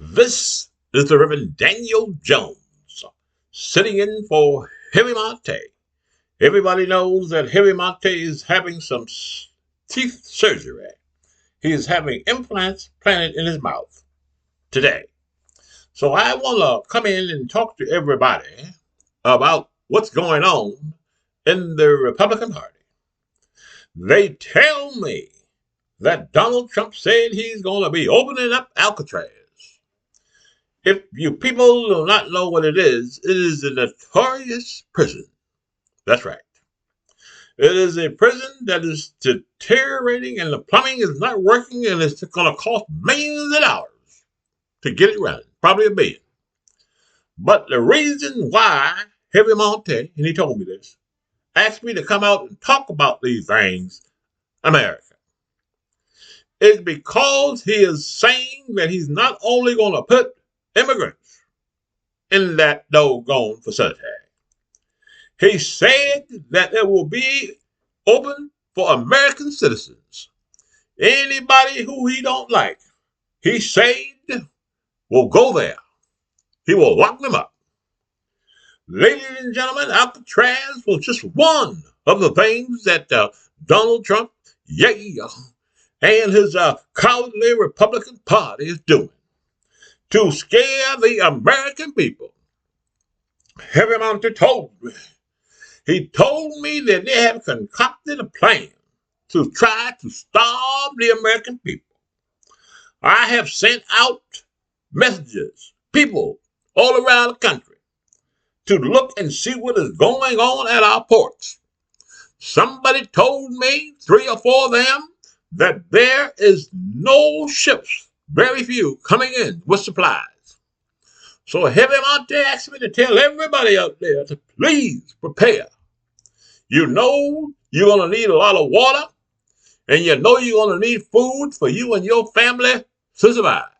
This is the Rev Daniel Jones, sitting in for Heavy Montae. Everybody knows that Heavy Montae is having some teeth surgery. He is having implants planted in his mouth today. So I want to come in and talk to everybody about what's going on in the Republican Party. They tell me that Donald Trump said he's going to be opening up Alcatraz. If you people do not know what it is a notorious prison. That's right. It is a prison that is deteriorating and the plumbing is not working and it's going to cost millions of dollars to get it running, probably $1 billion. But the reason why Heavy Montae, and he told me this, asked me to come out and talk about these things, America, is because he is saying that he's not only going to put immigrants in that doggone facility. He said that it will be open for American citizens. Anybody who he don't like, he said, will go there. He will lock them up. Ladies and gentlemen, Alcatraz was just one of the things that Donald Trump, and his cowardly Republican Party is doing to scare the American people. Heavy Montae told me. He told me that they have concocted a plan to try to starve the American people. I have sent out messages, people all around the country, to look and see what is going on at our ports. Somebody told me, 3 or 4 of them, that there is no ships, very few, coming in with supplies. So Heavy Montae asked me to tell everybody out there to please prepare. You know you're going to need a lot of water, and you know you're going to need food for you and your family to survive.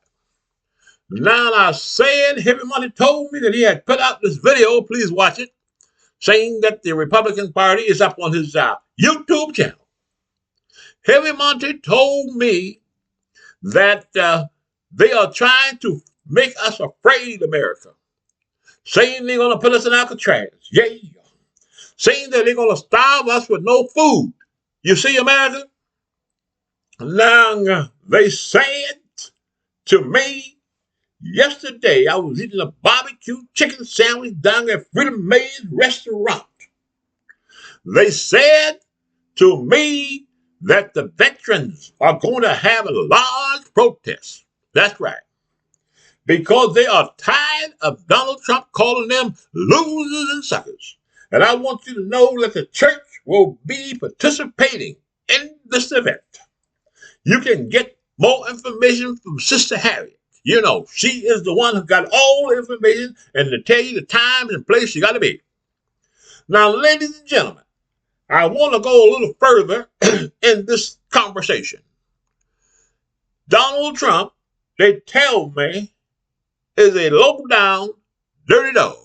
Now, I said, Heavy Montae told me that he had put out this video, please watch it, saying that the Republican Party is up on his YouTube channel. Heavy Montae told me that they are trying to make us afraid, America, saying they're going to put us in Alcatraz. Saying that they're going to starve us with no food. You see, America? Now, they said to me yesterday, I was eating a barbecue chicken sandwich down at Freedom Mays restaurant. They said to me that the veterans are going to have a large protest. That's right. Because they are tired of Donald Trump calling them losers and suckers. And I want you to know that the church will be participating in this event. You can get more information from Sister Harriet. You know, she is the one who got all the information and to tell you the time and place you got to be. Now, ladies and gentlemen, I want to go a little further in this conversation. Donald Trump, they tell me, is a low-down, dirty dog.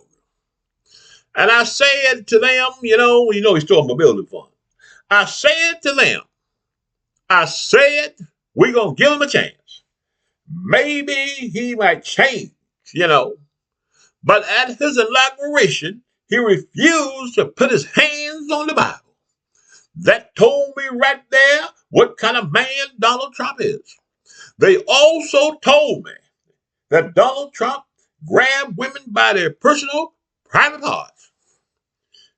And I said to them, you know he's still on my building fund. I said to them, we're going to give him a chance. Maybe he might change, But at his inauguration, he refused to put his hands on the Bible. That told me right there what kind of man Donald Trump is. They also told me that Donald Trump grabbed women by their personal private parts.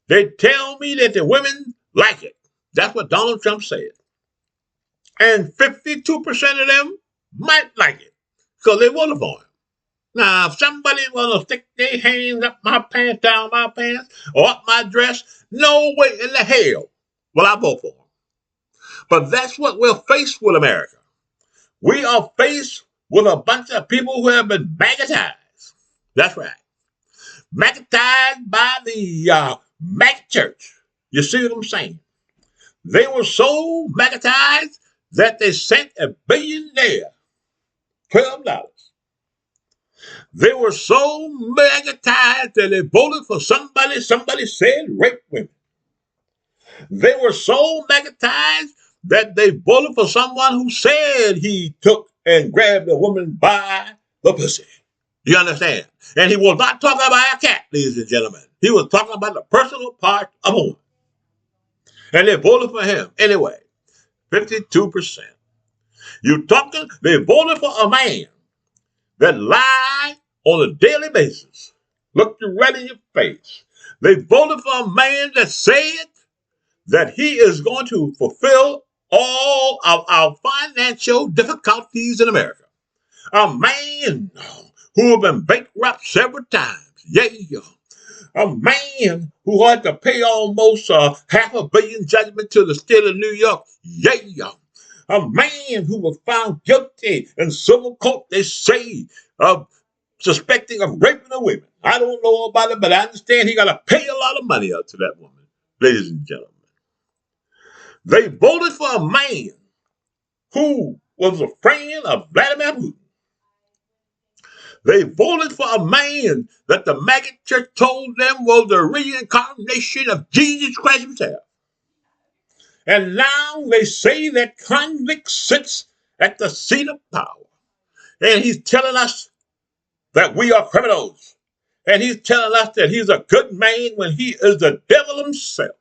They tell me that the women like it. That's what Donald Trump said. And 52% of them might like it because they voted for him. Now, if somebody want to stick their hands up my pants, down my pants, or up my dress, no way in the hell will I vote for him. But that's what we're faced with, America. We are faced with a bunch of people who have been magnetized. That's right. Magnetized by the MAC church. You see what I'm saying? They were so magnetized that they sent a billionaire $12. They were so magnetized that they voted for somebody said rape women. They were so magnetized that they voted for someone who said he took and grabbed a woman by a pussy. You understand? And he was not talking about a cat, ladies and gentlemen. He was talking about the personal part of a woman. And they voted for him anyway. 52%. You talking? They voted for a man that lied on a daily basis. Look you right in your face. They voted for a man that said that he is going to fulfill all of our financial difficulties in America. A man who has been bankrupt several times. Yeah. A man who had to pay almost $500 million judgment to the state of New York. Yeah. A man who was found guilty in civil court, they say, of suspecting of raping a woman. I don't know about it, but I understand he got to pay a lot of money out to that woman, ladies and gentlemen. They voted for a man who was a friend of Vladimir Putin. They voted for a man that the maggot church told them was the reincarnation of Jesus Christ himself. And now they say that convict sits at the seat of power. And he's telling us that we are criminals. And he's telling us that he's a good man when he is the devil himself.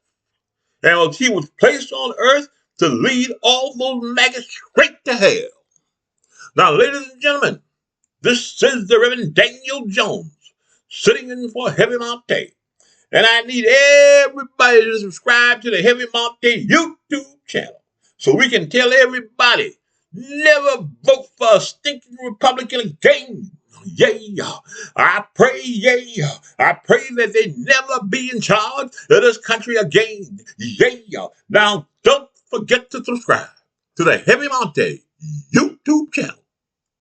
And he was placed on earth to lead all those maggots straight to hell. Now, ladies and gentlemen, this is the Rev Daniel Jones sitting in for Heavy Montae. And I need everybody to subscribe to the Heavy Montae YouTube channel so we can tell everybody, never vote for a stinking Republican again. Yeah, I pray that they never be in charge of this country again. Yeah. Now, don't forget to subscribe to the Heavy Montae YouTube channel.